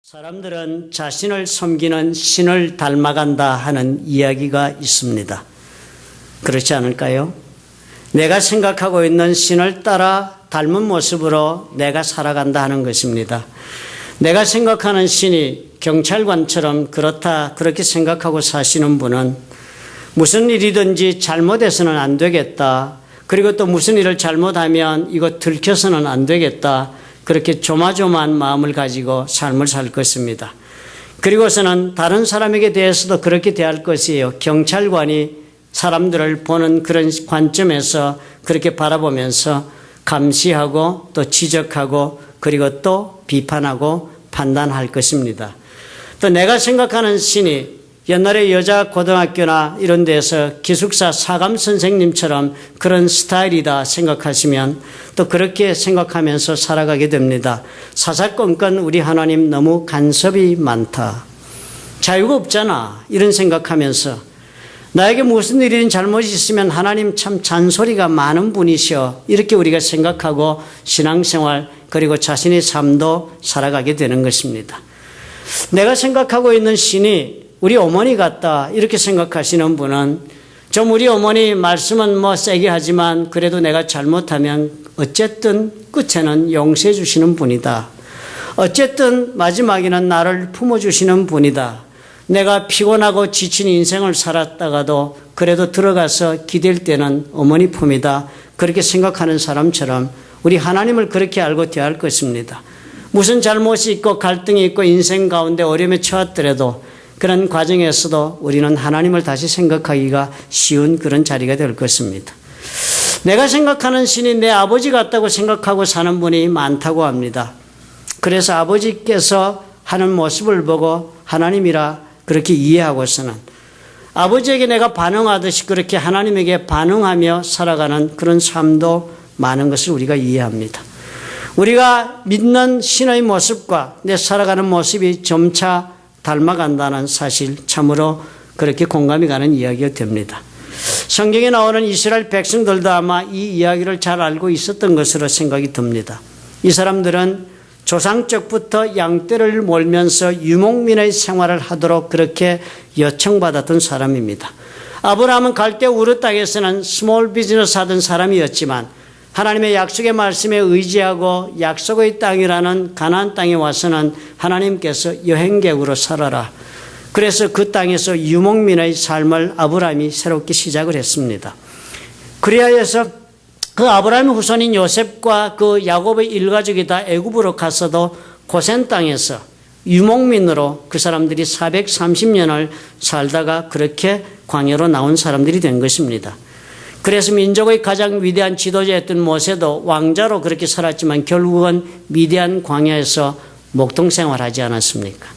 사람들은 자신을 섬기는 신을 닮아간다 하는 이야기가 있습니다. 그렇지 않을까요? 내가 생각하고 있는 신을 따라 닮은 모습으로 내가 살아간다 하는 것입니다. 내가 생각하는 신이 경찰관처럼 그렇게 생각하고 사시는 분은 무슨 일이든지 잘못해서는 안 되겠다. 그리고 또 무슨 일을 잘못하면 이거 들켜서는 안 되겠다. 그렇게 조마조마한 마음을 가지고 삶을 살 것입니다. 그리고서는 다른 사람에게 대해서도 그렇게 대할 것이에요. 경찰관이 사람들을 보는 그런 관점에서 그렇게 바라보면서 감시하고 또 지적하고 그리고 또 비판하고 판단할 것입니다. 또 내가 생각하는 신이 옛날에 여자 고등학교나 이런 데서 기숙사 사감 선생님처럼 그런 스타일이다 생각하시면 또 그렇게 생각하면서 살아가게 됩니다. 사사건건 우리 하나님 너무 간섭이 많다. 자유가 없잖아. 이런 생각하면서 나에게 무슨 일이든 잘못이 있으면 하나님 참 잔소리가 많은 분이셔. 이렇게 우리가 생각하고 신앙생활 그리고 자신의 삶도 살아가게 되는 것입니다. 내가 생각하고 있는 신이 우리 어머니 같다 이렇게 생각하시는 분은 좀 우리 어머니 말씀은 뭐 세게 하지만 그래도 내가 잘못하면 어쨌든 끝에는 용서해 주시는 분이다. 어쨌든 마지막에는 나를 품어주시는 분이다. 내가 피곤하고 지친 인생을 살았다가도 그래도 들어가서 기댈 때는 어머니 품이다. 그렇게 생각하는 사람처럼 우리 하나님을 그렇게 알고 대할 것입니다. 무슨 잘못이 있고 갈등이 있고 인생 가운데 어려움에 처했더라도 그런 과정에서도 우리는 하나님을 다시 생각하기가 쉬운 그런 자리가 될 것입니다. 내가 생각하는 신이 내 아버지 같다고 생각하고 사는 분이 많다고 합니다. 그래서 아버지께서 하는 모습을 보고 하나님이라 그렇게 이해하고서는 아버지에게 내가 반응하듯이 그렇게 하나님에게 반응하며 살아가는 그런 삶도 많은 것을 우리가 이해합니다. 우리가 믿는 신의 모습과 내 살아가는 모습이 점차 닮아간다는 사실 참으로 그렇게 공감이 가는 이야기가 됩니다. 성경에 나오는 이스라엘 백성들도 아마 이 이야기를 잘 알고 있었던 것으로 생각이 듭니다. 이 사람들은 조상적부터 양떼를 몰면서 유목민의 생활을 하도록 그렇게 요청받았던 사람입니다. 아브라함은 갈대 우르 땅에서는 스몰 비즈니스 하던 사람이었지만 하나님의 약속의 말씀에 의지하고 약속의 땅이라는 가나안 땅에 와서는 하나님께서 여행객으로 살아라. 그래서 그 땅에서 유목민의 삶을 아브라함이 새롭게 시작을 했습니다. 그래야 해서 그 아브라함의 후손인 요셉과 그 야곱의 일가족이 다 애굽으로 갔어도 고센 땅에서 유목민으로 그 사람들이 430년을 살다가 그렇게 광야로 나온 사람들이 된 것입니다. 그래서 민족의 가장 위대한 지도자였던 모세도 왕자로 그렇게 살았지만 결국은 미디안 광야에서 목동 생활하지 않았습니까?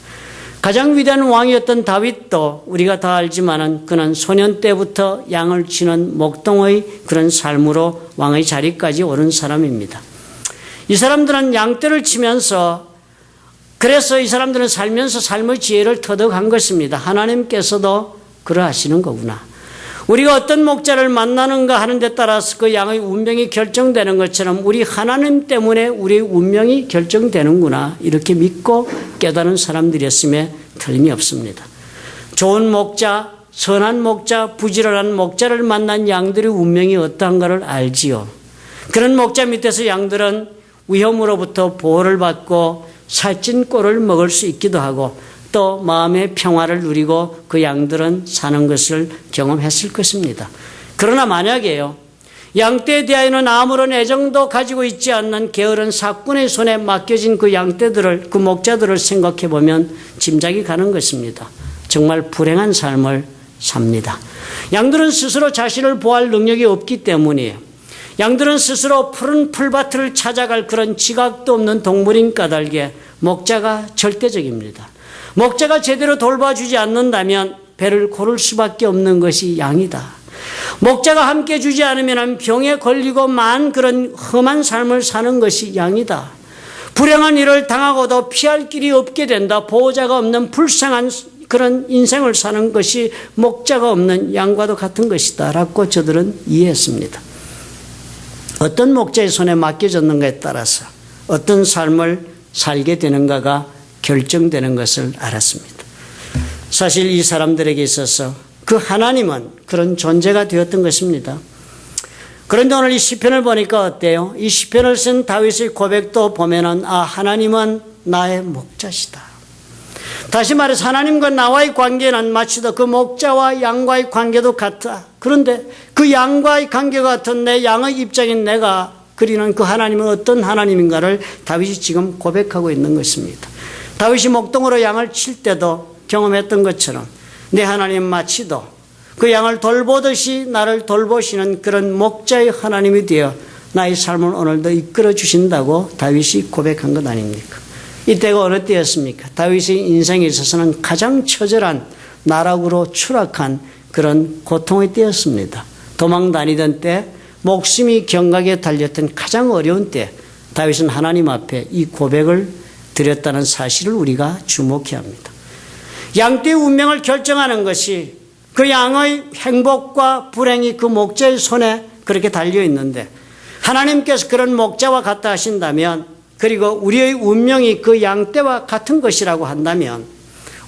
가장 위대한 왕이었던 다윗도 우리가 다 알지만은 그는 소년 때부터 양을 치는 목동의 그런 삶으로 왕의 자리까지 오른 사람입니다. 이 사람들은 양떼를 치면서 그래서 이 사람들은 살면서 삶의 지혜를 터득한 것입니다. 하나님께서도 그러하시는 거구나. 우리가 어떤 목자를 만나는가 하는 데 따라서 그 양의 운명이 결정되는 것처럼 우리 하나님 때문에 우리의 운명이 결정되는구나 이렇게 믿고 깨달은 사람들이었음에 틀림이 없습니다. 좋은 목자, 선한 목자, 부지런한 목자를 만난 양들의 운명이 어떠한가를 알지요. 그런 목자 밑에서 양들은 위험으로부터 보호를 받고 살찐 꼴을 먹을 수 있기도 하고 또 마음의 평화를 누리고 그 양들은 사는 것을 경험했을 것입니다. 그러나 만약에요, 양떼에 대하여는 아무런 애정도 가지고 있지 않는 게으른 사꾼의 손에 맡겨진 그 양떼들을, 그 목자들을 생각해 보면 짐작이 가는 것입니다. 정말 불행한 삶을 삽니다. 양들은 스스로 자신을 보호할 능력이 없기 때문이에요. 양들은 스스로 푸른 풀밭을 찾아갈 그런 지각도 없는 동물인 까닭에 목자가 절대적입니다. 목자가 제대로 돌봐주지 않는다면 배를 고를 수밖에 없는 것이 양이다. 목자가 함께 주지 않으면 병에 걸리고 만 그런 험한 삶을 사는 것이 양이다. 불행한 일을 당하고도 피할 길이 없게 된다. 보호자가 없는 불쌍한 그런 인생을 사는 것이 목자가 없는 양과도 같은 것이다 라고 저들은 이해했습니다. 어떤 목자의 손에 맡겨졌는가에 따라서 어떤 삶을 살게 되는가가 결정되는 것을 알았습니다. 사실 이 사람들에게 있어서 그 하나님은 그런 존재가 되었던 것입니다. 그런데 오늘 이 시편을 보니까 어때요? 이 시편을 쓴 다윗의 고백도 보면은 하나님은 나의 목자시다. 다시 말해서 하나님과 나와의 관계는 마치도 그 목자와 양과의 관계도 같다. 그런데 그 양과의 관계가 같은 내 양의 입장인 내가 그리는 그 하나님은 어떤 하나님인가를 다윗이 지금 고백하고 있는 것입니다. 다윗이 목동으로 양을 칠 때도 경험했던 것처럼 내 하나님 마치도 그 양을 돌보듯이 나를 돌보시는 그런 목자의 하나님이 되어 나의 삶을 오늘도 이끌어 주신다고 다윗이 고백한 것 아닙니까? 이때가 어느 때였습니까? 다윗의 인생에 있어서는 가장 처절한 나락으로 추락한 그런 고통의 때였습니다. 도망 다니던 때, 목숨이 경각에 달렸던 가장 어려운 때 다윗은 하나님 앞에 이 고백을 드렸다는 사실을 우리가 주목해야 합니다. 양떼의 운명을 결정하는 것이 그 양의 행복과 불행이 그 목자의 손에 그렇게 달려 있는데 하나님께서 그런 목자와 같다 하신다면 그리고 우리의 운명이 그 양떼와 같은 것이라고 한다면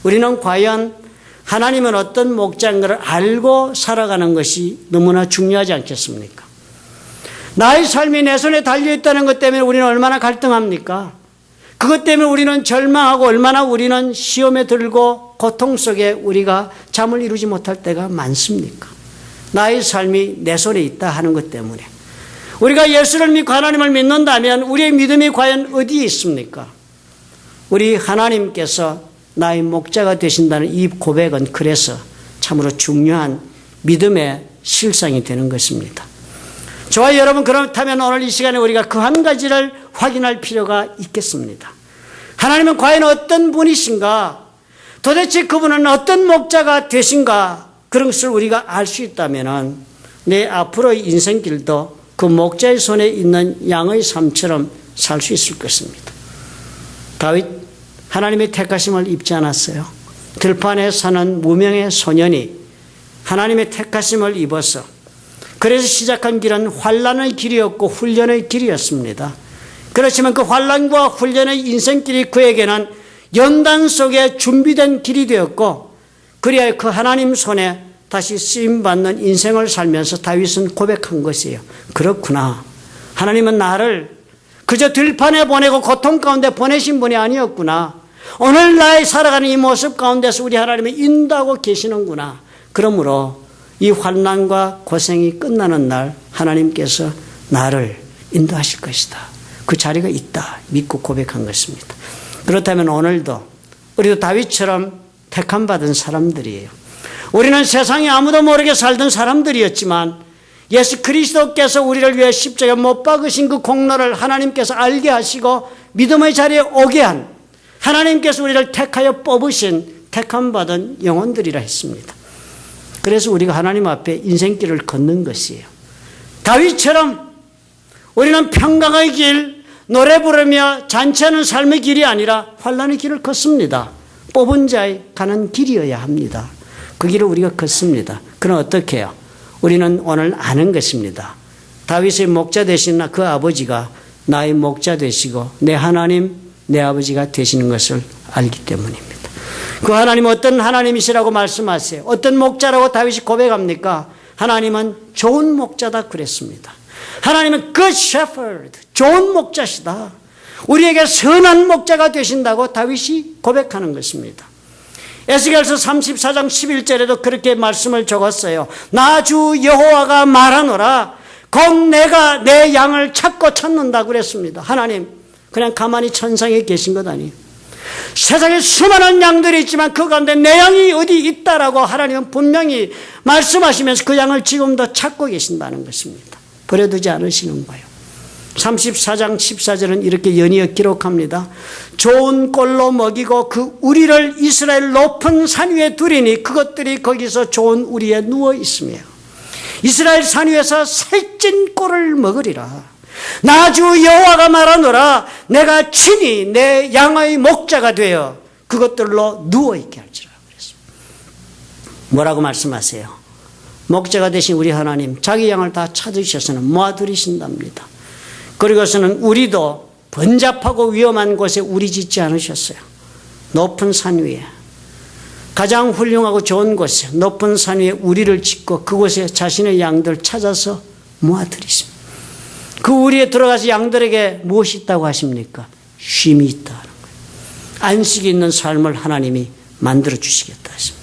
우리는 과연 하나님은 어떤 목자인가를 알고 살아가는 것이 너무나 중요하지 않겠습니까? 나의 삶이 내 손에 달려있다는 것 때문에 우리는 얼마나 갈등합니까? 그것 때문에 우리는 절망하고 얼마나 우리는 시험에 들고 고통 속에 우리가 잠을 이루지 못할 때가 많습니까? 나의 삶이 내 손에 있다 하는 것 때문에 우리가 예수를 믿고 하나님을 믿는다면 우리의 믿음이 과연 어디에 있습니까? 우리 하나님께서 나의 목자가 되신다는 이 고백은 그래서 참으로 중요한 믿음의 실상이 되는 것입니다. 저와 여러분 그렇다면 오늘 이 시간에 우리가 그 한 가지를 확인할 필요가 있겠습니다. 하나님은 과연 어떤 분이신가? 도대체 그분은 어떤 목자가 되신가? 그런 것을 우리가 알 수 있다면 내 앞으로의 인생길도 그 목자의 손에 있는 양의 삶처럼 살 수 있을 것입니다. 다윗 하나님의 택하심을 입지 않았어요. 들판에 사는 무명의 소년이 하나님의 택하심을 입어서 그래서 시작한 길은 환난의 길이었고 훈련의 길이었습니다. 그렇지만 그 환난과 훈련의 인생길이 그에게는 연단 속에 준비된 길이 되었고 그리하여 그 하나님 손에 다시 쓰임받는 인생을 살면서 다윗은 고백한 것이에요. 그렇구나. 하나님은 나를 그저 들판에 보내고 고통 가운데 보내신 분이 아니었구나. 오늘 나의 살아가는 이 모습 가운데서 우리 하나님이 인도하고 계시는구나. 그러므로 이 환난과 고생이 끝나는 날 하나님께서 나를 인도하실 것이다. 그 자리가 있다 믿고 고백한 것입니다. 그렇다면 오늘도 우리도 다윗처럼 택함받은 사람들이에요. 우리는 세상에 아무도 모르게 살던 사람들이었지만 예수 그리스도께서 우리를 위해 십자가에 못 박으신 그 공로를 하나님께서 알게 하시고 믿음의 자리에 오게 한 하나님께서 우리를 택하여 뽑으신 택함받은 영혼들이라 했습니다. 그래서 우리가 하나님 앞에 인생길을 걷는 것이에요. 다윗처럼 우리는 평강의 길, 노래 부르며 잔치하는 삶의 길이 아니라 환난의 길을 걷습니다. 뽑은 자의 가는 길이어야 합니다. 그 길을 우리가 걷습니다. 그럼 어떻게 해요? 우리는 오늘 아는 것입니다. 다윗의 목자 되신 그 아버지가 나의 목자 되시고 내 하나님, 내 아버지가 되시는 것을 알기 때문입니다. 그 하나님은 어떤 하나님이시라고 말씀하세요? 어떤 목자라고 다윗이 고백합니까? 하나님은 좋은 목자다 그랬습니다. 하나님은 good shepherd, 좋은 목자시다. 우리에게 선한 목자가 되신다고 다윗이 고백하는 것입니다. 에스겔서 34장 11절에도 그렇게 말씀을 적었어요. 나 주 여호와가 말하노라 곧 내가 내 양을 찾고 찾는다 그랬습니다. 하나님 그냥 가만히 천상에 계신 것 아니에요. 세상에 수많은 양들이 있지만 그 가운데 내 양이 어디 있다라고 하나님은 분명히 말씀하시면서 그 양을 지금도 찾고 계신다는 것입니다. 버려두지 않으시는 거예요. 34장 14절은 이렇게 연이어 기록합니다. 좋은 꼴로 먹이고 그 우리를 이스라엘 높은 산 위에 두리니 그것들이 거기서 좋은 우리에 누워 있으며 이스라엘 산 위에서 살찐 꼴을 먹으리라. 나 주 여호와가 말하노라 내가 친히 내 양의 목자가 되어 그것들로 누워있게 할지라 그랬습니다. 뭐라고 말씀하세요? 목자가 되신 우리 하나님 자기 양을 다 찾으셔서는 모아들이신답니다. 그리고서는 우리도 번잡하고 위험한 곳에 우리 짓지 않으셨어요. 높은 산 위에, 가장 훌륭하고 좋은 곳에, 높은 산 위에 우리를 짓고 그곳에 자신의 양들 찾아서 모아들이십니다. 그 우리에 들어가서 양들에게 무엇이 있다고 하십니까? 쉼이 있다는 거예요. 안식이 있는 삶을 하나님이 만들어 주시겠다 하십니다.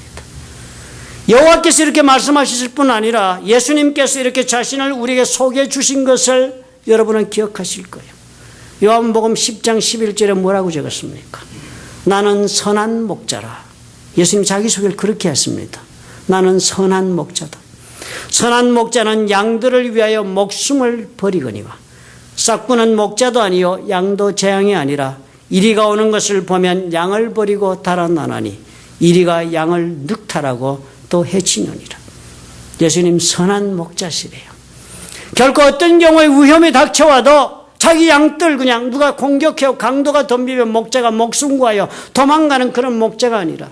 여호와께서 이렇게 말씀하실 뿐 아니라 예수님께서 이렇게 자신을 우리에게 소개해 주신 것을 여러분은 기억하실 거예요. 요한복음 10장 11절에 뭐라고 적었습니까? 나는 선한 목자라. 예수님 자기소개를 그렇게 했습니다. 나는 선한 목자다. 선한 목자는 양들을 위하여 목숨을 버리거니와 싹구는 목자도 아니요 양도 재앙이 아니라 이리가 오는 것을 보면 양을 버리고 달아나나니 이리가 양을 늑탈하고 또 해치느니라. 예수님 선한 목자시래요. 결코 어떤 경우에 위험이 닥쳐와도 자기 양들 그냥 누가 공격해요 강도가 덤비면 목자가 목숨 구하여 도망가는 그런 목자가 아니라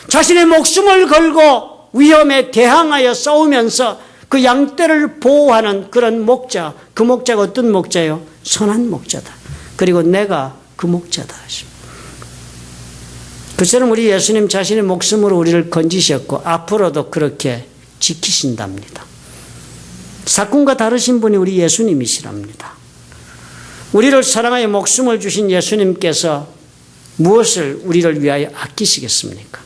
자신의 목숨을 걸고 위험에 대항하여 싸우면서 그 양떼를 보호하는 그런 목자. 그 목자가 어떤 목자예요? 선한 목자다. 그리고 내가 그 목자다 하십니다. 그처럼 우리 예수님 자신의 목숨으로 우리를 건지셨고 앞으로도 그렇게 지키신답니다. 사건과 다르신 분이 우리 예수님이시랍니다. 우리를 사랑하여 목숨을 주신 예수님께서 무엇을 우리를 위하여 아끼시겠습니까?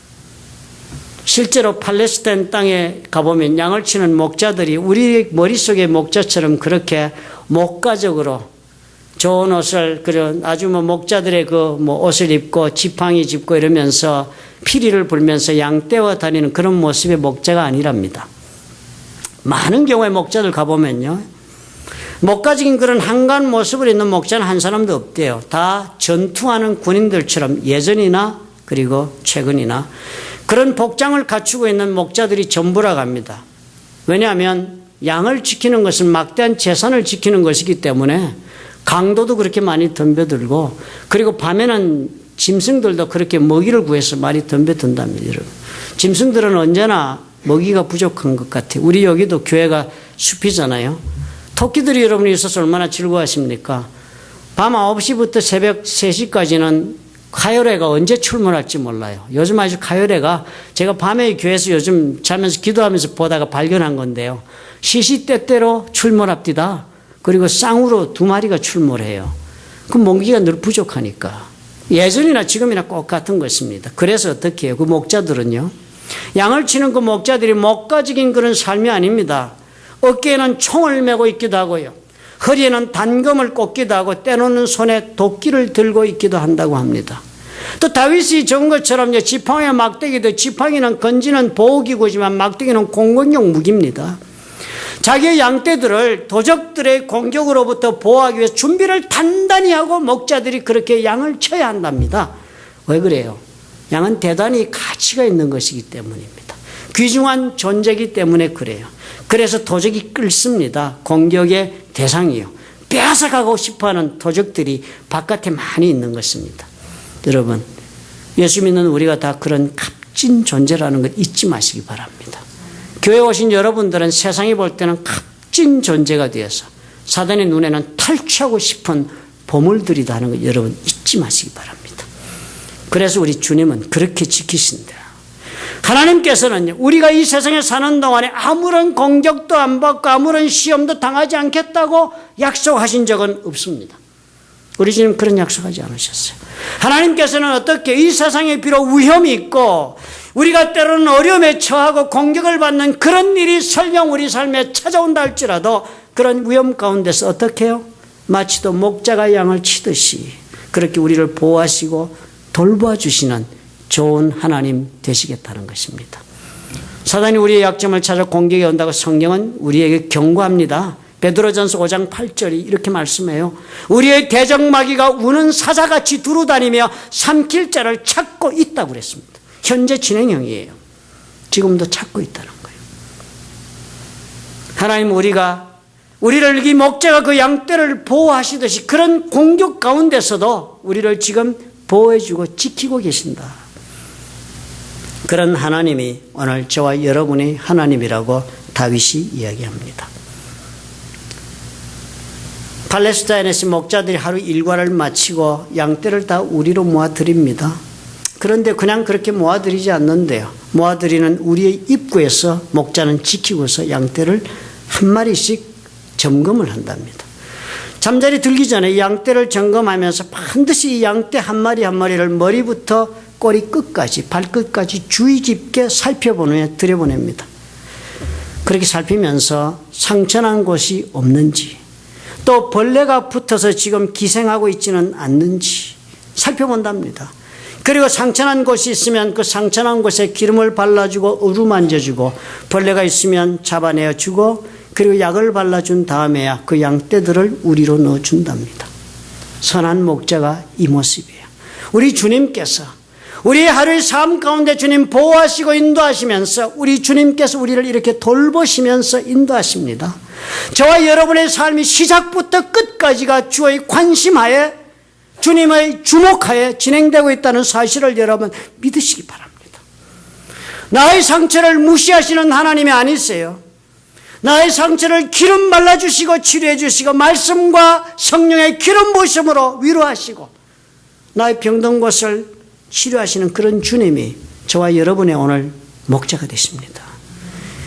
실제로 팔레스타인 땅에 가보면 양을 치는 목자들이 우리 머릿속의 목자처럼 그렇게 목가적으로 좋은 옷을, 그런 아주 목자들의 옷을 입고 지팡이 짚고 이러면서 피리를 불면서 양떼와 다니는 그런 모습의 목자가 아니랍니다. 많은 경우에 목자들 가보면요. 목가적인 그런 한가한 모습을 있는 목자는 한 사람도 없대요. 다 전투하는 군인들처럼 예전이나 그리고 최근이나 그런 복장을 갖추고 있는 목자들이 전부라고 합니다. 왜냐하면 양을 지키는 것은 막대한 재산을 지키는 것이기 때문에 강도도 그렇게 많이 덤벼들고 그리고 밤에는 짐승들도 그렇게 먹이를 구해서 많이 덤벼든답니다. 여러분. 짐승들은 언제나 먹이가 부족한 것 같아요. 우리 여기도 교회가 숲이잖아요. 토끼들이 여러분이 있어서 얼마나 즐거워하십니까? 밤 9시부터 새벽 3시까지는 카요레가 언제 출몰할지 몰라요. 요즘 아주 카요레가 제가 밤에 교회에서 요즘 자면서 기도하면서 보다가 발견한 건데요. 시시때때로 출몰합디다. 그리고 쌍으로 2마리가 출몰해요. 그 먹이가 늘 부족하니까. 예전이나 지금이나 꼭 같은 것입니다. 그래서 어떻게 해요? 그 목자들은요. 양을 치는 그 목자들이 목가적인 그런 삶이 아닙니다. 어깨에는 총을 메고 있기도 하고요. 허리에는 단검을 꽂기도 하고 때로는 손에 도끼를 들고 있기도 한다고 합니다. 또 다윗이 적은 것처럼 지팡이와 막대기도 지팡이는 건지는 보호기구지만 막대기는 공격용 무기입니다. 자기의 양떼들을 도적들의 공격으로부터 보호하기 위해 준비를 단단히 하고 목자들이 그렇게 양을 쳐야 한답니다. 왜 그래요? 양은 대단히 가치가 있는 것이기 때문입니다. 귀중한 존재이기 때문에 그래요. 그래서 도적이 끓습니다. 공격의 대상이요. 빼앗아가고 싶어하는 도적들이 바깥에 많이 있는 것입니다. 여러분, 예수 믿는 우리가 다 그런 값진 존재라는 것 잊지 마시기 바랍니다. 교회 오신 여러분들은 세상이 볼 때는 값진 존재가 되어서 사단의 눈에는 탈취하고 싶은 보물들이다 하는 것 여러분 잊지 마시기 바랍니다. 그래서 우리 주님은 그렇게 지키신다. 하나님께서는 우리가 이 세상에 사는 동안에 아무런 공격도 안 받고 아무런 시험도 당하지 않겠다고 약속하신 적은 없습니다. 우리 주님 그런 약속하지 않으셨어요. 하나님께서는 어떻게 이 세상에 비록 위험이 있고 우리가 때로는 어려움에 처하고 공격을 받는 그런 일이 설령 우리 삶에 찾아온다 할지라도 그런 위험 가운데서 어떻게 해요? 마치도 목자가 양을 치듯이 그렇게 우리를 보호하시고 돌봐주시는 좋은 하나님 되시겠다는 것입니다. 사단이 우리의 약점을 찾아 공격해 온다고 성경은 우리에게 경고합니다. 베드로전서 5장 8절이 이렇게 말씀해요. 우리의 대적마귀가 우는 사자같이 두루다니며 삼킬 자를 찾고 있다고 그랬습니다. 현재 진행형이에요. 지금도 찾고 있다는 거예요. 하나님 우리를 이 목자가 그 양떼를 보호하시듯이 그런 공격 가운데서도 우리를 지금 보호해주고 지키고 계신다. 그런 하나님이 오늘 저와 여러분의 하나님이라고 다윗이 이야기합니다. 팔레스타인에서 목자들이 하루 일과를 마치고 양떼를 다 우리로 모아드립니다. 그런데 그냥 그렇게 모아드리지 않는데요. 모아드리는 우리의 입구에서 목자는 지키고서 양떼를 한 마리씩 점검을 한답니다. 잠자리 들기 전에 양떼를 점검하면서 반드시 이 양떼 한 마리 한 마리를 머리부터 꼬리 끝까지 발끝까지 주의 깊게 살펴본 후에 들여보냅니다. 그렇게 살피면서 상처난 곳이 없는지 또 벌레가 붙어서 지금 기생하고 있지는 않는지 살펴본답니다. 그리고 상처난 곳이 있으면 그 상처난 곳에 기름을 발라주고 어루만져주고 벌레가 있으면 잡아내어주고 그리고 약을 발라준 다음에야 그 양떼들을 우리로 넣어준답니다. 선한 목자가 이 모습이에요. 우리 주님께서 우리의 하루의 삶 가운데 주님 보호하시고 인도하시면서 우리 주님께서 우리를 이렇게 돌보시면서 인도하십니다. 저와 여러분의 삶이 시작부터 끝까지가 주의 관심하에 주님의 주목하에 진행되고 있다는 사실을 여러분 믿으시기 바랍니다. 나의 상처를 무시하시는 하나님이 아니세요. 나의 상처를 기름 발라주시고 치료해주시고 말씀과 성령의 기름 부으심으로 위로하시고 나의 병든 곳을 치료하시는 그런 주님이 저와 여러분의 오늘 목자가 되십니다.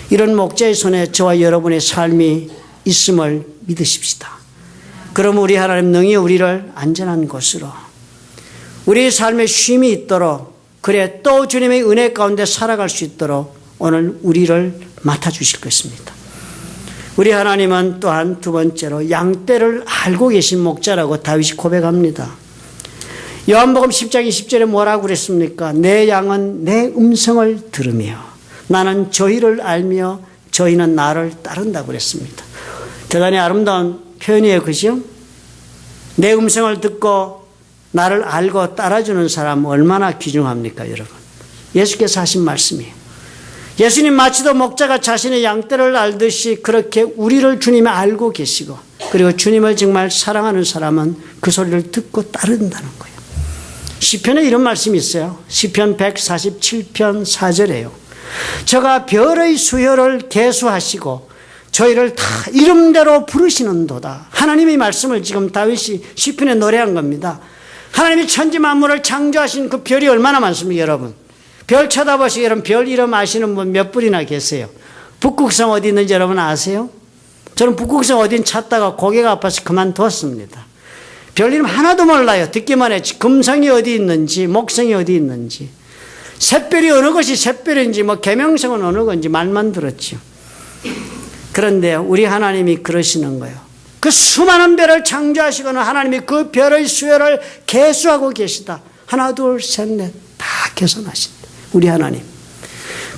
이런 목자의 손에 저와 여러분의 삶이 있음을 믿으십시다. 그럼 우리 하나님 능히 우리를 안전한 곳으로 우리의 삶에 쉼이 있도록 그래 또 주님의 은혜 가운데 살아갈 수 있도록 오늘 우리를 맡아주실 것입니다. 우리 하나님은 또한 두 번째로 양떼를 알고 계신 목자라고 다윗이 고백합니다. 요한복음 10장 20절에 뭐라고 그랬습니까? 내 양은 내 음성을 들으며 나는 저희를 알며 저희는 나를 따른다고 그랬습니다. 대단히 아름다운 표현이에요. 그죠? 내 음성을 듣고 나를 알고 따라주는 사람 얼마나 귀중합니까, 여러분? 예수께서 하신 말씀이에요. 예수님 마치도 목자가 자신의 양떼를 알듯이 그렇게 우리를 주님이 알고 계시고 그리고 주님을 정말 사랑하는 사람은 그 소리를 듣고 따른다는 거예요. 시편에 이런 말씀이 있어요. 시편 147편 4절에요. 저가 별의 수요를 계수하시고 저희를 다 이름대로 부르시는도다. 하나님의 말씀을 지금 다윗이 시편에 노래한 겁니다. 하나님이 천지 만물을 창조하신 그 별이 얼마나 많습니까, 여러분? 별 쳐다보시고 여러분 별 이름 아시는 분 몇 분이나 계세요? 북극성 어디 있는지 여러분 아세요? 저는 북극성 어딘 찾다가 고개가 아파서 그만두었습니다. 별 이름 하나도 몰라요. 듣기만 했지. 금성이 어디 있는지 목성이 어디 있는지 샛별이 어느 것이 샛별인지 뭐 계명성은 어느 건지 말만 들었죠. 그런데 우리 하나님이 그러시는 거예요. 그 수많은 별을 창조하시고는 하나님이 그 별의 수요를 계수하고 계시다. 하나 둘 셋 넷 다 계산하신다. 우리 하나님.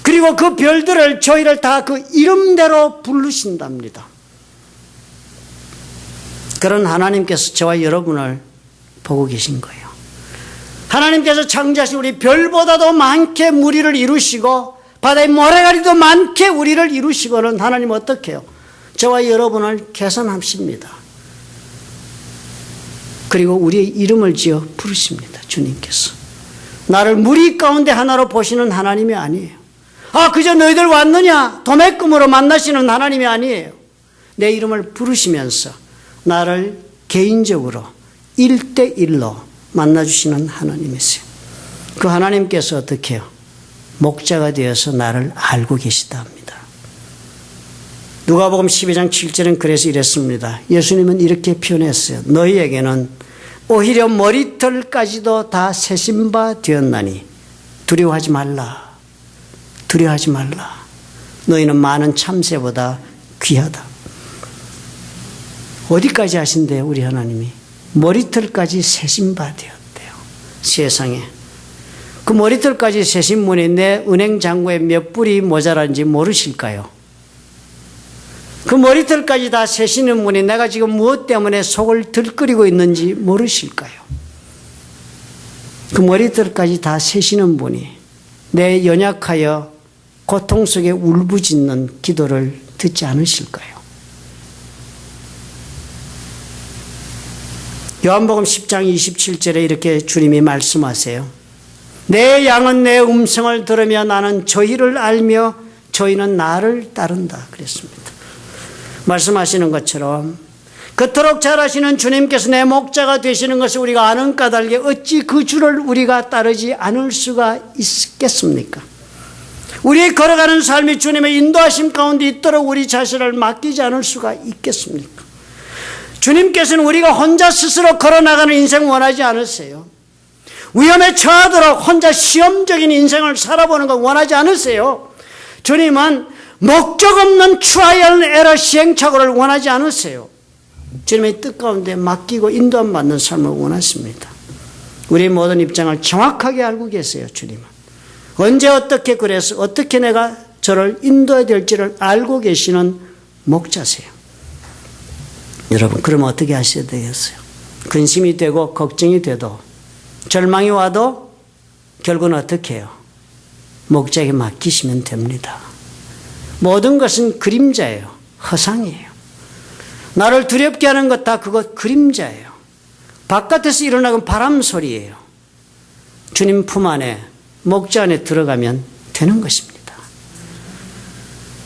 그리고 그 별들을 저희를 다 그 이름대로 부르신답니다. 그런 하나님께서 저와 여러분을 보고 계신 거예요. 하나님께서 창조하신 우리 별보다도 많게 무리를 이루시고 바다의 모래가리도 많게 우리를 이루시고는 하나님 어떻게 해요? 저와 여러분을 계산하십니다. 그리고 우리의 이름을 지어 부르십니다. 주님께서. 나를 무리 가운데 하나로 보시는 하나님이 아니에요. 아, 그저 너희들 왔느냐? 도매금으로 만나시는 하나님이 아니에요. 내 이름을 부르시면서 나를 개인적으로 1대1로 만나주시는 하나님이세요. 그 하나님께서 어떻게 해요? 목자가 되어서 나를 알고 계시다 합니다. 누가복음 12장 7절은 그래서 이랬습니다. 예수님은 이렇게 표현했어요. 너희에게는 오히려 머리털까지도 다 세신 바 되었나니 두려워하지 말라. 두려워하지 말라. 너희는 많은 참새보다 귀하다. 어디까지 하신대요, 우리 하나님이? 머리털까지 세신 바 되었대요. 세상에. 그 머리털까지 세신 분이 내 은행 잔고에 몇 불이 모자란지 모르실까요? 그 머리털까지 다 세시는 분이 내가 지금 무엇 때문에 속을 들끓이고 있는지 모르실까요? 그 머리털까지 다 세시는 분이 내 연약하여 고통 속에 울부짖는 기도를 듣지 않으실까요? 요한복음 10장 27절에 이렇게 주님이 말씀하세요. 내 양은 내 음성을 들으며 나는 저희를 알며 저희는 나를 따른다 그랬습니다. 말씀하시는 것처럼 그토록 잘하시는 주님께서 내 목자가 되시는 것을 우리가 아는 까닭에 어찌 그 주를 우리가 따르지 않을 수가 있겠습니까? 우리 걸어가는 삶이 주님의 인도하심 가운데 있도록 우리 자신을 맡기지 않을 수가 있겠습니까? 주님께서는 우리가 혼자 스스로 걸어나가는 인생 원하지 않으세요. 위험에 처하도록 혼자 시험적인 인생을 살아보는 거 원하지 않으세요. 주님은 목적 없는 트라이얼 에러 시행착오를 원하지 않으세요. 주님의 뜻 가운데 맡기고 인도함 받는 삶을 원하십니다. 우리 모든 입장을 정확하게 알고 계세요. 주님은 언제 어떻게 그래서 어떻게 내가 저를 인도해야 될지를 알고 계시는 목자세요. 여러분 그러면 어떻게 하셔야 되겠어요? 근심이 되고 걱정이 돼도 절망이 와도 결국은 어떻게 해요? 목자에게 맡기시면 됩니다. 모든 것은 그림자예요. 허상이에요. 나를 두렵게 하는 것 다 그것 그림자예요. 바깥에서 일어나는 바람 소리예요. 주님 품 안에 목자 안에 들어가면 되는 것입니다.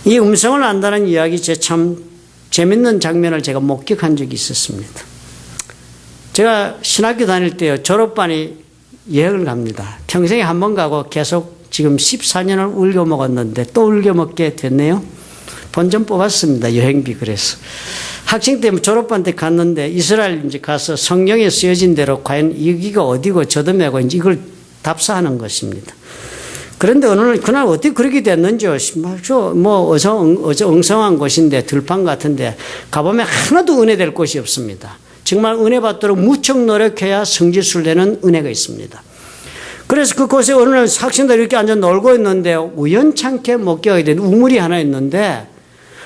이 음성을 안다는 이야기 제 참 재밌는 장면을 제가 목격한 적이 있었습니다. 제가 신학교 다닐 때요 졸업반이 여행을 갑니다. 평생에 한 번 가고 계속 지금 14년을 울겨 먹었는데 또 울겨 먹게 됐네요. 본전 뽑았습니다. 여행비 그래서. 학생 때 졸업반 때 갔는데 이스라엘 이제 가서 성경에 쓰여진 대로 과연 여기가 어디고 저덤이고 이제 이걸 답사하는 것입니다. 그런데 어느 날 그날 어떻게 그렇게 됐는지 뭐 엉성한 곳인데 들판 같은데 가보면 하나도 은혜될 곳이 없습니다. 정말 은혜 받도록 무척 노력해야 성지순례는 은혜가 있습니다. 그래서 그곳에 어느 날 학생들이 이렇게 앉아 놀고 있는데 우연찮게 목격하게 된 우물이 하나 있는데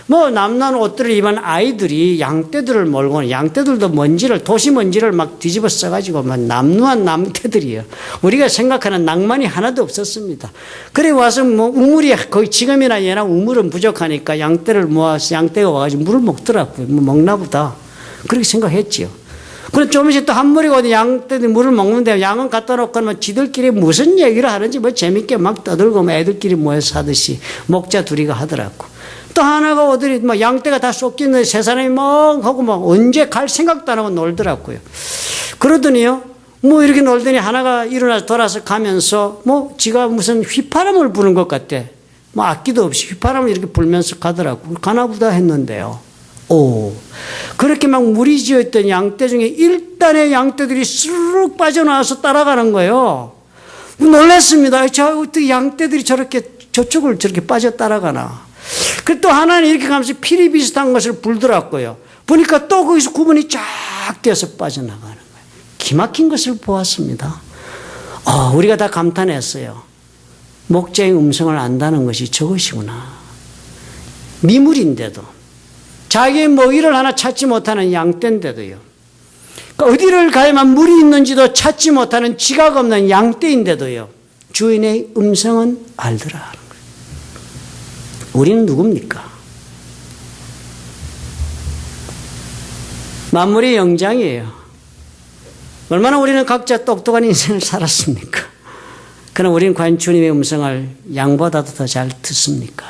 뭐 남난 옷들을 입은 아이들이 양떼들을 몰고 양떼들도 먼지를 도시 먼지를 막 뒤집어 써가지고 막 남루한 남떼들이에요. 우리가 생각하는 낭만이 하나도 없었습니다. 그래 와서 뭐 우물이 거의 지금이나 예나 우물은 부족하니까 양떼를 모아서 양떼가 와가지고 물을 먹더라고요. 뭐 먹나 보다 그렇게 생각했지요. 그럼 조금씩 또 한 무리가 어디 양떼들이 물을 먹는데 양은 갖다 놓고 뭐 지들끼리 무슨 얘기를 하는지 뭐 재밌게 막 떠들고 뭐 애들끼리 모여서 하듯이 목자 둘이가 하더라고. 또 하나가 어디 뭐 양떼가 다 쏟기는데 세 사람이 막 하고 막 언제 갈 생각도 안 하고 놀더라고요. 그러더니요. 뭐 이렇게 놀더니 하나가 일어나서 돌아서 가면서 뭐 지가 무슨 휘파람을 부는 것 같대. 뭐 악기도 없이 휘파람을 이렇게 불면서 가더라고. 가나보다 했는데요. 오, 그렇게 막 무리지어있던 양떼 중에 일단의 양떼들이 스르륵 빠져나와서 따라가는 거예요. 놀랐습니다. 어떻게 양떼들이 저렇게 저쪽을 저렇게 빠져 따라가나. 그 또 하나는 이렇게 가면서 피리 비슷한 것을 불더라고요. 보니까 또 거기서 구분이 쫙 되어서 빠져나가는 거예요. 기막힌 것을 보았습니다. 우리가 다 감탄했어요. 목자의 음성을 안다는 것이 저것이구나. 미물인데도 자기의 먹이를 하나 찾지 못하는 양떼인데도요. 그러니까 어디를 가야만 물이 있는지도 찾지 못하는 지각 없는 양떼인데도요. 주인의 음성은 알더라. 우리는 누굽니까? 만물의 영장이에요. 얼마나 우리는 각자 똑똑한 인생을 살았습니까? 그러나 우리는 과연 주님의 음성을 양보다도 더 잘 듣습니까?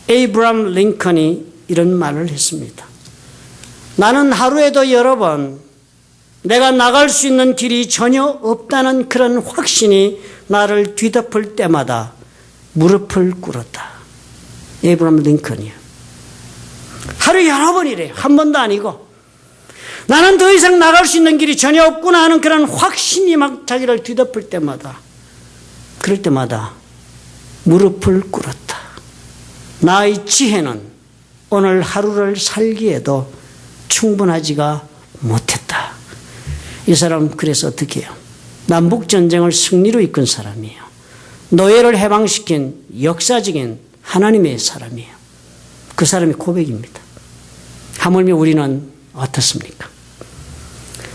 에이브람 링컨이 이런 말을 했습니다. 나는 하루에도 여러 번 내가 나갈 수 있는 길이 전혀 없다는 그런 확신이 나를 뒤덮을 때마다 무릎을 꿇었다. 에이브람 링컨이요. 하루 여러 번이래요. 한 번도 아니고. 나는 더 이상 나갈 수 있는 길이 전혀 없구나 하는 그런 확신이 막 자기를 뒤덮을 때마다 그럴 때마다 무릎을 꿇었다. 나의 지혜는 오늘 하루를 살기에도 충분하지가 못했다. 이 사람 그래서 어떻게 해요? 남북전쟁을 승리로 이끈 사람이에요. 노예를 해방시킨 역사적인 하나님의 사람이에요. 그 사람의 고백입니다. 하물며 우리는 어떻습니까?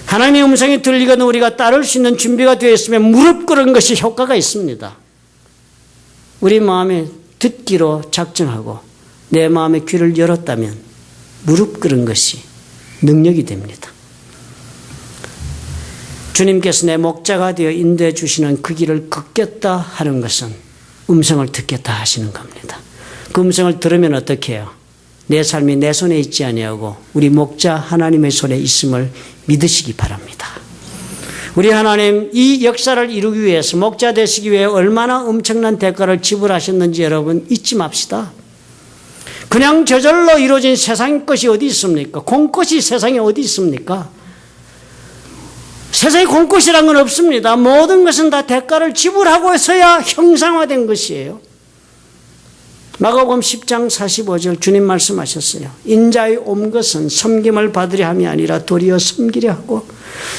하나님의 음성이 들리거든 우리가 따를 수 있는 준비가 되어 있으면 무릎 꿇은 것이 효과가 있습니다. 우리 마음에 듣기로 작정하고 내 마음의 귀를 열었다면 무릎 꿇은 것이 능력이 됩니다. 주님께서 내 목자가 되어 인도해 주시는 그 길을 걷겠다 하는 것은 음성을 듣겠다 하시는 겁니다. 그 음성을 들으면 어떻게 해요? 내 삶이 내 손에 있지 아니하고 우리 목자 하나님의 손에 있음을 믿으시기 바랍니다. 우리 하나님 이 역사를 이루기 위해서 목자 되시기 위해 얼마나 엄청난 대가를 지불하셨는지 여러분 잊지 맙시다. 그냥 저절로 이루어진 세상 것이 어디 있습니까? 공것이 세상에 어디 있습니까? 세상에 공것이란 건 없습니다. 모든 것은 다 대가를 지불하고 해서야 형상화된 것이에요. 마가복음 10장 45절 주님 말씀하셨어요. 인자의 온 것은 섬김을 받으려 함이 아니라 도리어 섬기려 하고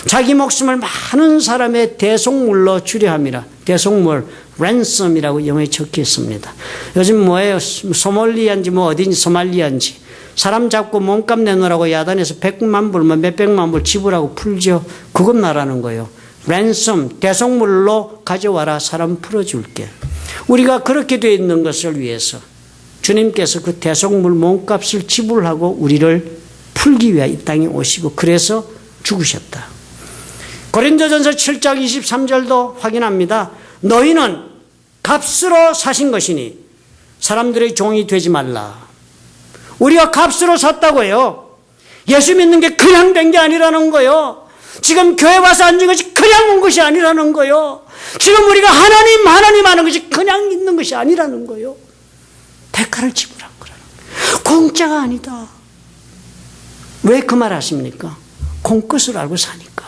자기 목숨을 많은 사람의 대속물로 주려 함이라. 대속물, ransom이라고 영어에 적혀 있습니다. 요즘 뭐예요? 소말리아인지 뭐 어딘지 소말리아인지 사람 잡고 몸값 내놓으라고 야단에서 100만 불, 뭐 몇백만 불 지불하고 풀죠. 그것 말하는 거예요. ransom, 대속물로 가져와라. 사람 풀어줄게. 우리가 그렇게 되어 있는 것을 위해서 주님께서 그 대속물 몸값을 지불하고 우리를 풀기 위해 이 땅에 오시고 그래서 죽으셨다. 고린도전서 7장 23절도 확인합니다. 너희는 값으로 사신 것이니 사람들의 종이 되지 말라. 우리가 값으로 샀다고요. 예수 믿는 게 그냥 된 게 아니라는 거요. 지금 교회 와서 앉은 것이 그냥 온 것이 아니라는 거요. 지금 우리가 하나님 하는 것이 그냥 있는 것이 아니라는 거요. 대가를 지불한 거라는 거예요. 공짜가 아니다. 왜 그 말 하십니까? 공것을 알고 사니까.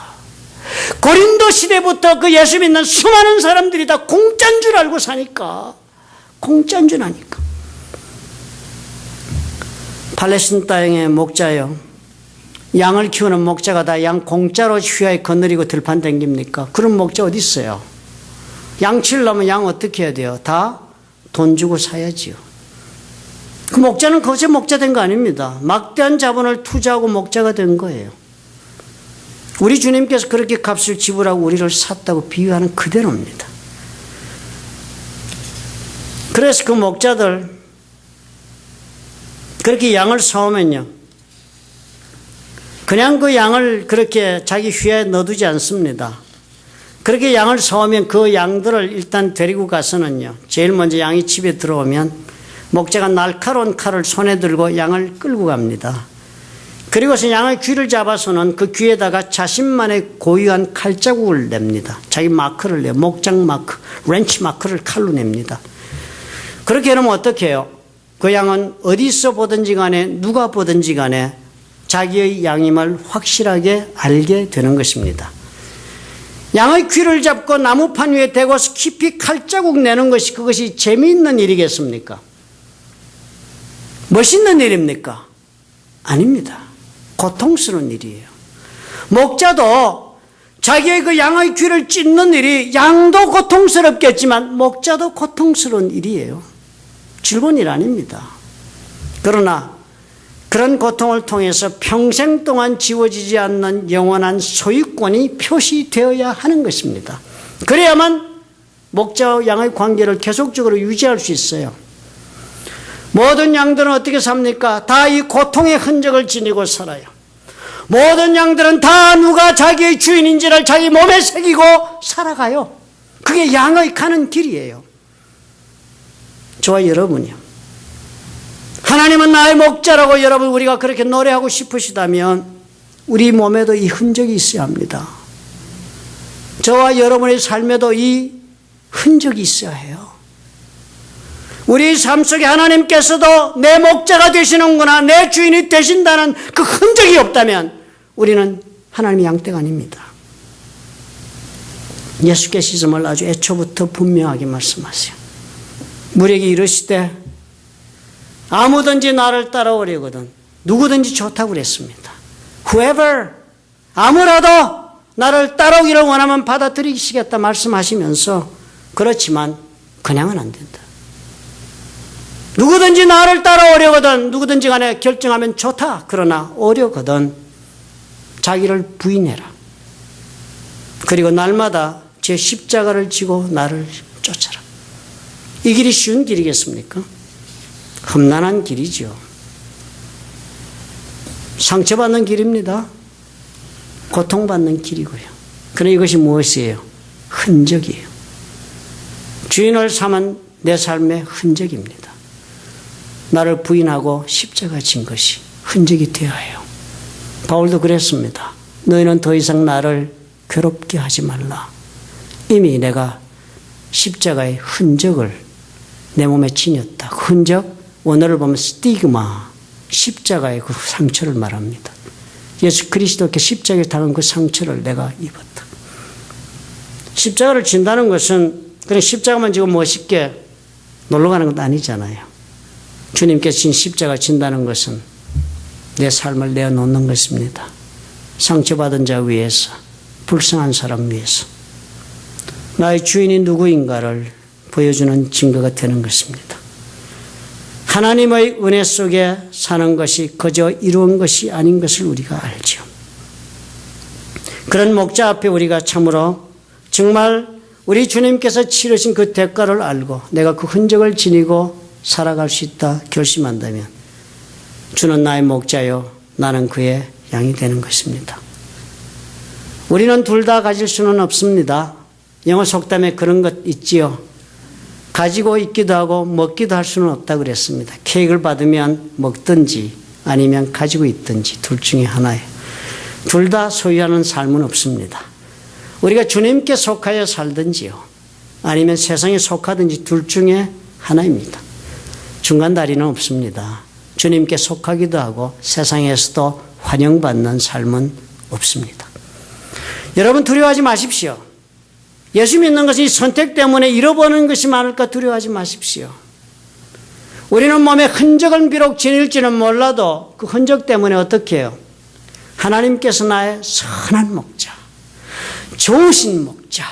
고린도 시대부터 그 예수 믿는 수많은 사람들이 다 공짜인 줄 알고 사니까. 공짜인 줄 아니까. 팔레스틴 땅의 목자요. 양을 키우는 목자가 다 양 공짜로 휘하에 거느리고 들판 댕깁니까? 그런 목자 어디 있어요? 양 치려면 양 어떻게 해야 돼요? 다 돈 주고 사야지요. 그 목자는 거기서 목자 된 거 아닙니다. 막대한 자본을 투자하고 목자가 된 거예요. 우리 주님께서 그렇게 값을 지불하고 우리를 샀다고 비유하는 그대로입니다. 그래서 그 목자들 그렇게 양을 사오면요. 그냥 그 양을 그렇게 자기 휘하에 넣어두지 않습니다. 그렇게 양을 사오면 그 양들을 일단 데리고 가서는요. 제일 먼저 양이 집에 들어오면 목자가 날카로운 칼을 손에 들고 양을 끌고 갑니다. 그리고서 양의 귀를 잡아서는 그 귀에다가 자신만의 고유한 칼자국을 냅니다. 자기 마크를 내요. 목장 마크, 렌치 마크를 칼로 냅니다. 그렇게 하면 어떻게 해요? 그 양은 어디서 보든지 간에 누가 보든지 간에 자기의 양임을 확실하게 알게 되는 것입니다. 양의 귀를 잡고 나무판 위에 대고서 깊이 칼자국 내는 것이 그것이 재미있는 일이겠습니까? 멋있는 일입니까? 아닙니다. 고통스러운 일이에요. 목자도 자기의 그 양의 귀를 찢는 일이 양도 고통스럽겠지만 목자도 고통스러운 일이에요. 즐거운 일 아닙니다. 그러나 그런 고통을 통해서 평생 동안 지워지지 않는 영원한 소유권이 표시되어야 하는 것입니다. 그래야만 목자와 양의 관계를 계속적으로 유지할 수 있어요. 모든 양들은 어떻게 삽니까? 다 이 고통의 흔적을 지니고 살아요. 모든 양들은 다 누가 자기의 주인인지를 자기 몸에 새기고 살아가요. 그게 양의 가는 길이에요. 저와 여러분이요. 하나님은 나의 목자라고 여러분 우리가 그렇게 노래하고 싶으시다면 우리 몸에도 이 흔적이 있어야 합니다. 저와 여러분의 삶에도 이 흔적이 있어야 해요. 우리 삶 속에 하나님께서도 내 목자가 되시는구나, 내 주인이 되신다는 그 흔적이 없다면 우리는 하나님의 양떼가 아닙니다. 예수께서는 아주 애초부터 분명하게 말씀하세요. 우리에게 이르시되 아무든지 나를 따라오려거든 누구든지 좋다고 그랬습니다. Whoever, 아무라도 나를 따라오기를 원하면 받아들이시겠다 말씀하시면서 그렇지만 그냥은 안 된다. 누구든지 나를 따라오려거든 누구든지 간에 결정하면 좋다. 그러나 오려거든 자기를 부인해라. 그리고 날마다 제 십자가를 지고 나를 쫓아라. 이 길이 쉬운 길이겠습니까? 험난한 길이죠. 상처받는 길입니다. 고통받는 길이고요. 그러나 이것이 무엇이에요? 흔적이에요. 주인을 삼은 내 삶의 흔적입니다. 나를 부인하고 십자가 진 것이 흔적이 되어야 해요. 바울도 그랬습니다. 너희는 더 이상 나를 괴롭게 하지 말라. 이미 내가 십자가의 흔적을 내 몸에 지녔다. 그 흔적, 원어를 보면 스티그마, 십자가의 그 상처를 말합니다. 예수 그리스도께 십자가에 당한 그 상처를 내가 입었다. 십자가를 진다는 것은 그냥 십자가만 지고 멋있게 놀러 가는 건 아니잖아요. 주님께서 진 십자가 진다는 것은 내 삶을 내어놓는 것입니다. 상처받은 자 위해서, 불쌍한 사람 위해서 나의 주인이 누구인가를 보여주는 증거가 되는 것입니다. 하나님의 은혜 속에 사는 것이 그저 이루은 것이 아닌 것을 우리가 알죠. 그런 목자 앞에 우리가 참으로 정말 우리 주님께서 치르신 그 대가를 알고 내가 그 흔적을 지니고 살아갈 수 있다 결심한다면 주는 나의 목자요 나는 그의 양이 되는 것입니다. 우리는 둘 다 가질 수는 없습니다. 영어 속담에 그런 것 있지요. 가지고 있기도 하고 먹기도 할 수는 없다고 그랬습니다. 케이크를 받으면 먹든지 아니면 가지고 있든지 둘 중에 하나예요. 둘 다 소유하는 삶은 없습니다. 우리가 주님께 속하여 살든지요 아니면 세상에 속하든지 둘 중에 하나입니다. 중간 다리는 없습니다. 주님께 속하기도 하고 세상에서도 환영받는 삶은 없습니다. 여러분 두려워하지 마십시오. 예수 믿는 것이 선택 때문에 잃어버리는 것이 많을까 두려워하지 마십시오. 우리는 몸에 흔적은 비록 지닐지는 몰라도 그 흔적 때문에 어떻게 해요? 하나님께서 나의 선한 목자, 좋으신 목자,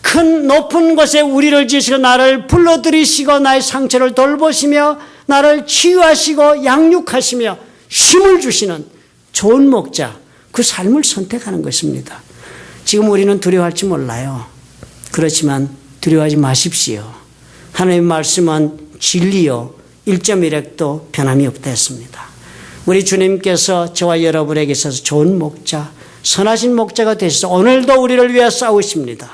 큰 높은 곳에 우리를 지시고 나를 불러들이시고 나의 상처를 돌보시며 나를 치유하시고 양육하시며 힘을 주시는 좋은 목자, 그 삶을 선택하는 것입니다. 지금 우리는 두려워할지 몰라요. 그렇지만 두려워하지 마십시오. 하나님의 말씀은 진리요 1.1핵도 변함이 없다 했습니다. 우리 주님께서 저와 여러분에게 있어서 좋은 목자, 선하신 목자가 되셔서 오늘도 우리를 위하여 싸우십니다.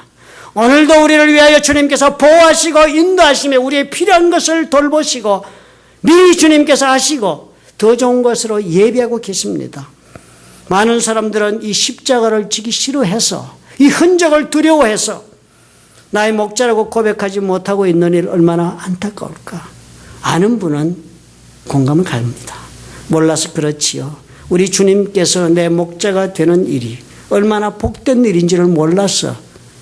오늘도 우리를 위하여 주님께서 보호하시고 인도하시며 우리의 필요한 것을 돌보시고 미리 주님께서 하시고 더 좋은 것으로 예비하고 계십니다. 많은 사람들은 이 십자가를 지기 싫어해서 이 흔적을 두려워해서 나의 목자라고 고백하지 못하고 있는 일 얼마나 안타까울까. 아는 분은 공감을 갑니다. 몰라서 그렇지요. 우리 주님께서 내 목자가 되는 일이 얼마나 복된 일인지를 몰라서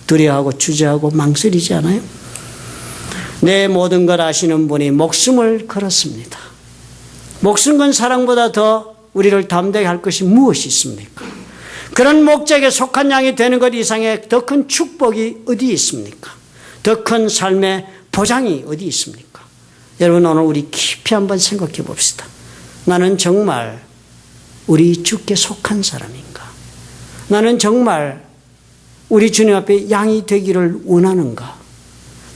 두려워하고 주저하고 망설이지 않아요? 내 모든 걸 아시는 분이 목숨을 걸었습니다. 목숨 건 사랑보다 더 우리를 담대하게 할 것이 무엇이 있습니까? 그런 목자에게 속한 양이 되는 것 이상의 더 큰 축복이 어디 있습니까? 더 큰 삶의 보장이 어디 있습니까? 여러분 오늘 우리 깊이 한번 생각해 봅시다. 나는 정말 우리 주께 속한 사람인가? 나는 정말 우리 주님 앞에 양이 되기를 원하는가?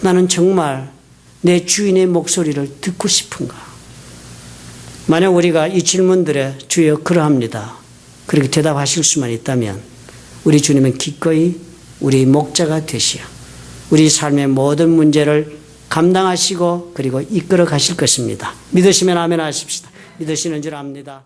나는 정말 내 주인의 목소리를 듣고 싶은가? 만약 우리가 이 질문들에 주여 그러합니다. 그렇게 대답하실 수만 있다면 우리 주님은 기꺼이 우리 목자가 되시어 우리 삶의 모든 문제를 감당하시고 그리고 이끌어 가실 것입니다. 믿으시면 아멘 하십시다. 믿으시는 줄 압니다.